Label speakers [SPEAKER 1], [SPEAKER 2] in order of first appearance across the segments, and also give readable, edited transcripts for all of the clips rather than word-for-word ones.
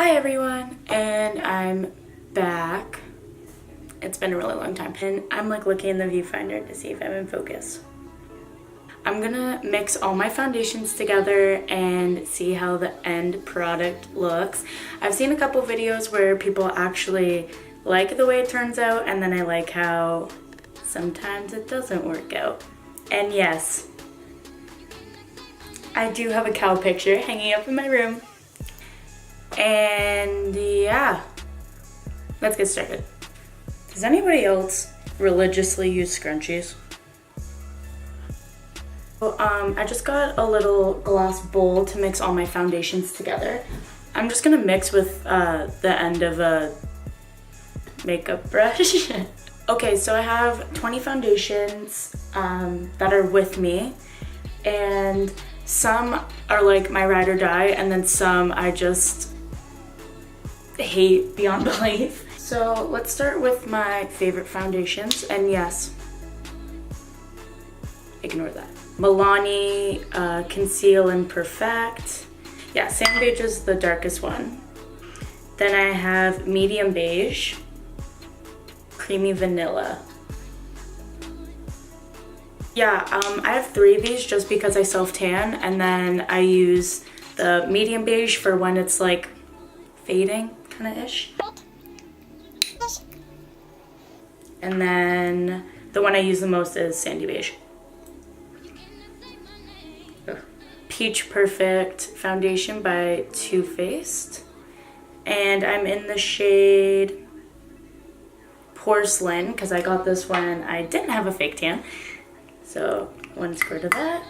[SPEAKER 1] Hi everyone, and I'm back. It's been a really long time, and I'm like looking in the viewfinder to see if I'm in focus. I'm gonna mix all my foundations together and see how the end product looks. I've seen a couple videos where people actually like the way it turns out, and then I like how sometimes it doesn't work out. And yes, I do have a cow picture hanging up in my room. And yeah, let's get started. Does anybody else religiously use scrunchies? So, I just got a little glass bowl to mix all my foundations together. I'm just gonna mix with the end of a makeup brush. Okay, so I have 20 foundations that are with me, and some are like my ride or die, and then some I just hate beyond belief. So let's start with my favorite foundations, and yes, ignore that. Milani Conceal and Perfect. Yeah, Sand Beige is the darkest one. Then I have Medium Beige, Creamy Vanilla. Yeah, I have 3 of these just because I self-tan, and then I use the Medium Beige for when it's like fading kind of ish. And then the one I use the most is Sandy Beige. Peach Perfect foundation by Too Faced, and I'm in the shade Porcelain because I got this when I didn't have a fake tan. So 1 squirt of that.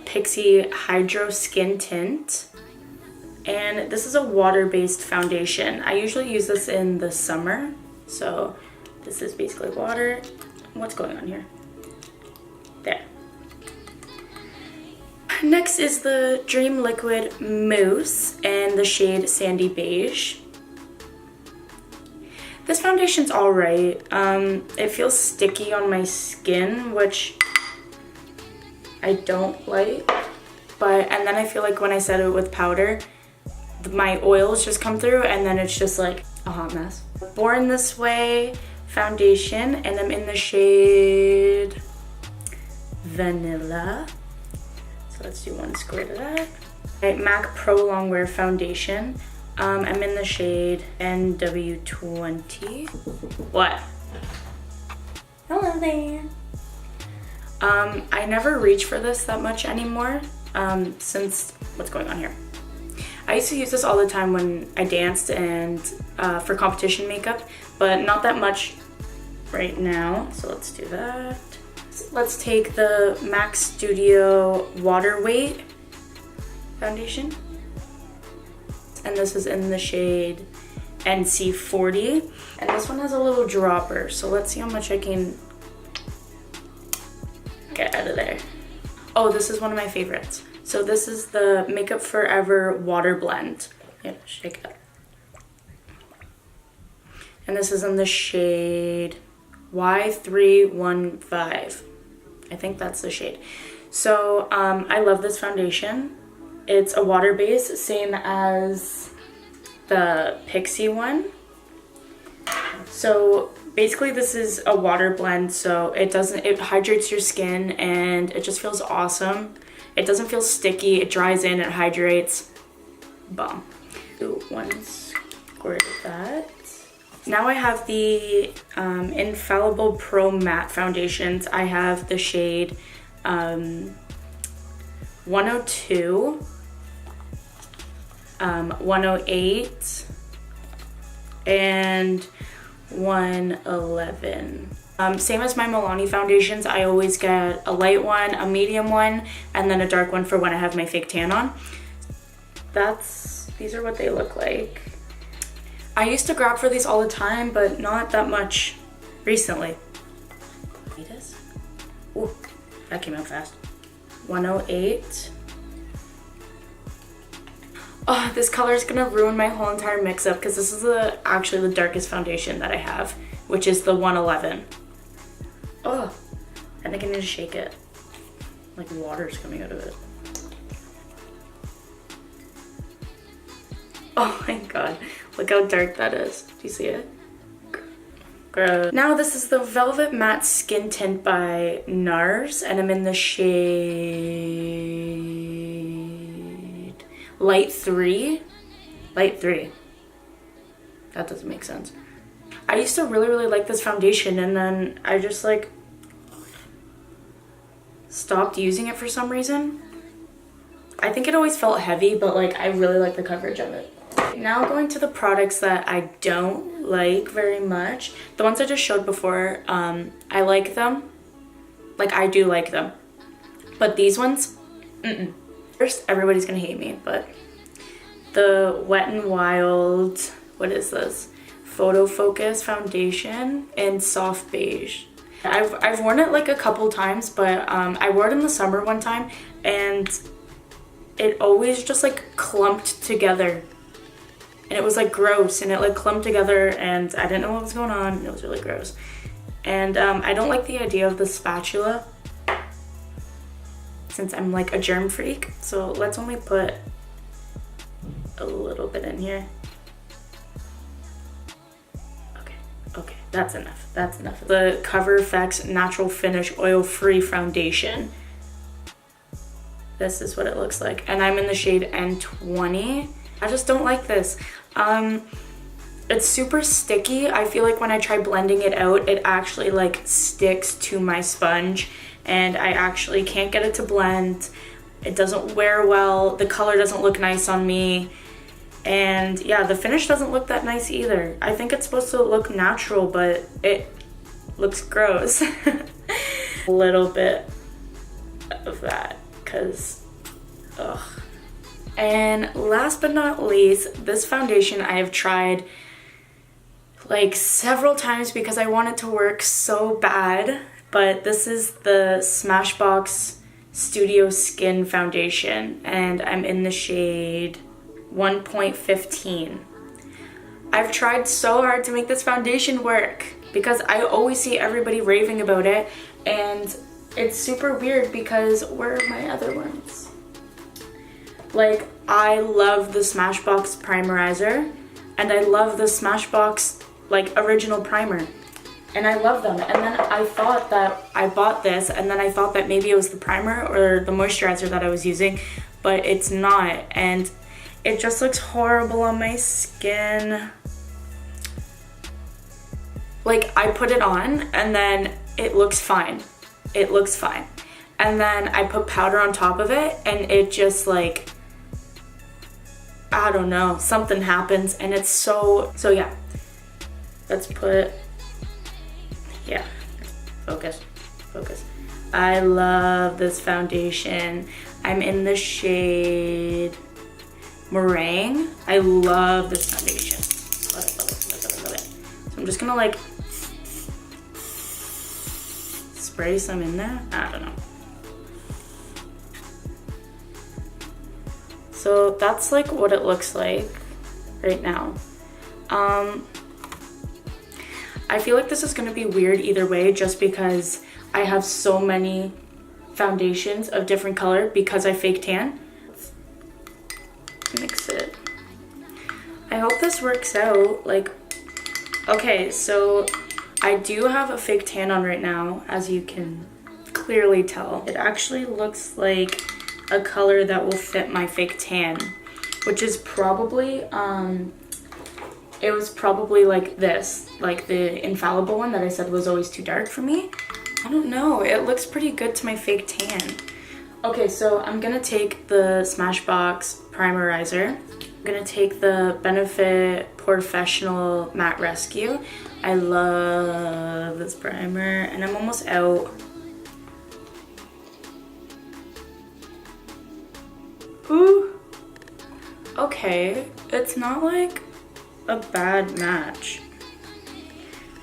[SPEAKER 1] Pixie Hydro Skin Tint. And this is a water-based foundation. I usually use this in the summer. So this is basically water. What's going on here? There. Next is the Dream Liquid Mousse in the shade Sandy Beige. This foundation's alright. It feels sticky on my skin, which I don't like. And then I feel like when I set it with powder, my oils just come through, and then it's just like a hot mess. Born This Way foundation, and I'm in the shade Vanilla. So let's do 1 squirt of that. Okay, MAC Pro Longwear foundation. I'm in the shade NW20. What? Hello there. I never reach for this that much anymore since what's going on here. I used to use this all the time when I danced and for competition makeup, but not that much right now. So let's do that. Let's take the MAC Studio Water Weight foundation. And this is in the shade NC40. And this one has a little dropper. So let's see how much I can get out of there. Oh, this is one of my favorites. So this is the Makeup Forever Water Blend. Yeah, shake it up. And this is in the shade Y315. I think that's the shade. So I love this foundation. It's a water base, same as the Pixie one. So basically this is a water blend, so it hydrates your skin and it just feels awesome. It doesn't feel sticky, it dries in, it hydrates. Bomb. Do 1 squirt of that. Now I have the Infallible Pro Matte foundations. I have the shade 102, 108, and 111. Same as my Milani foundations, I always get a light one, a medium one, and then a dark one for when I have my fake tan on. These are what they look like. I used to grab for these all the time, but not that much recently. Ooh, that came out fast. 108. Oh, this color is gonna ruin my whole entire mix-up because this is actually the darkest foundation that I have, which is the 111. Oh, I think I need to shake it. Like water's coming out of it. Oh my god, look how dark that is. Do you see it? Gross. Now this is the Velvet Matte Skin Tint by NARS, and I'm in the shade Light 3. Light 3. That doesn't make sense. I used to really like this foundation, and then I just like stopped using it for some reason. I think it always felt heavy, but like I really like the coverage of it. Now going to the products that I don't like very much. The ones I just showed before, I like them. Like I do like them. But these ones, First, everybody's gonna hate me, but the Wet n Wild, what is this? Photo Focus Foundation in Soft Beige. I've worn it like a couple times, but I wore it in the summer one time, and it always just like clumped together. And it was like gross, and it like clumped together, and I didn't know what was going on, and it was really gross. And I don't like the idea of the spatula, since I'm like a germ freak. So let's only put a little bit in here. Okay, that's enough. That's enough. The Cover FX Natural Finish Oil-Free Foundation. This is what it looks like. And I'm in the shade N20. I just don't like this. It's super sticky. I feel like when I try blending it out, it actually like sticks to my sponge, and I actually can't get it to blend. It doesn't wear well. The color doesn't look nice on me. And yeah, the finish doesn't look that nice either. I think it's supposed to look natural, but it looks gross. A little bit of that, cause ugh. And last but not least, this foundation I have tried like several times because I want it to work so bad, but this is the Smashbox Studio Skin Foundation, and I'm in the shade 1.15. I've tried so hard to make this foundation work because I always see everybody raving about it, and it's super weird because where are my other ones? Like, I love the Smashbox Primerizer, and I love the Smashbox like original primer, and I love them. And then I thought that I bought this, and then I thought that maybe it was the primer or the moisturizer that I was using, but it's not, and it just looks horrible on my skin. Like, I put it on, and then it looks fine. It looks fine. And then I put powder on top of it, and it just like, I don't know, something happens, and it's so yeah. Let's put, yeah, focus. I love this foundation. I'm in the shade Meringue. I love this foundation. Love it. So I'm just gonna like spray some in there. I don't know. So that's like what it looks like right now. I feel like this is gonna be weird either way, just because I have so many foundations of different color because I fake tan. Mix it. I hope this works out. Like, okay, so I do have a fake tan on right now, as you can clearly tell. It actually looks like a color that will fit my fake tan, which is probably it was probably like this, like the Infallible one that I said was always too dark for me. I don't know, it looks pretty good to my fake tan. Okay, so I'm gonna take the Smashbox Primerizer. I'm gonna take the Benefit Professional Matte Rescue. I love this primer, and I'm almost out. Ooh. Okay, it's not like a bad match.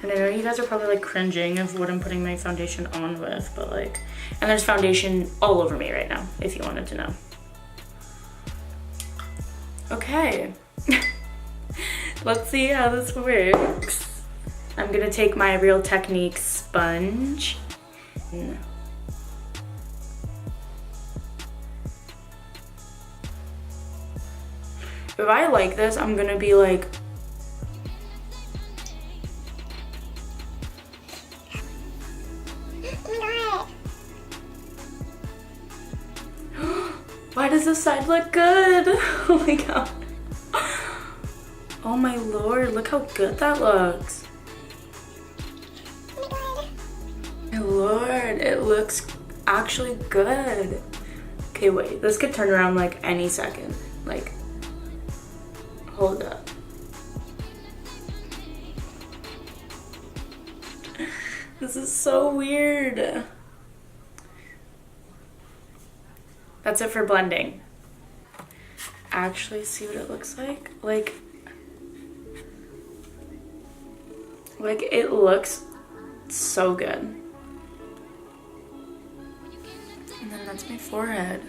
[SPEAKER 1] And I know you guys are probably like cringing of what I'm putting my foundation on with, but like, and there's foundation all over me right now, if you wanted to know. Okay. Let's see how this works. I'm gonna take my Real Technique sponge. It If I like this, I'm gonna be like, why does this side look good? Oh my god. Oh my lord, look how good that looks. My lord, it looks actually good. Okay, wait, this could turn around like any second. Like, hold up. This is so weird. That's it for blending. Actually, see what it looks like? Like it looks so good. And then that's my forehead.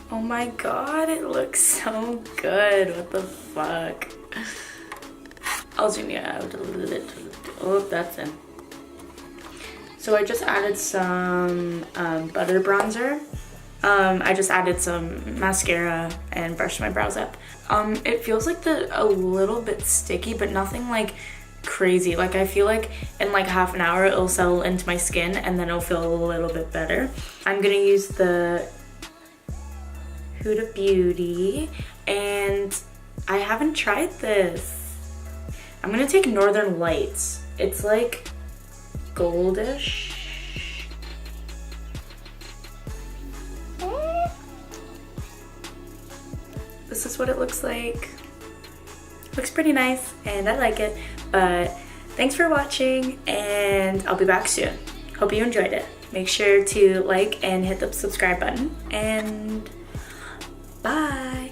[SPEAKER 1] Oh my god, it looks so good. What the fuck? I'll zoom you out a little. Oh, that's in. So I just added some butter bronzer. I just added some mascara and brushed my brows up. It feels like a little bit sticky, but nothing like crazy. Like I feel like in like half an hour it'll settle into my skin and then it'll feel a little bit better. I'm gonna use the Huda Beauty, and I haven't tried this. I'm gonna take Northern Lights. It's like goldish. This is what it looks like. Looks pretty nice and I like it, but thanks for watching and I'll be back soon. Hope you enjoyed it. Make sure to like and hit the subscribe button and bye.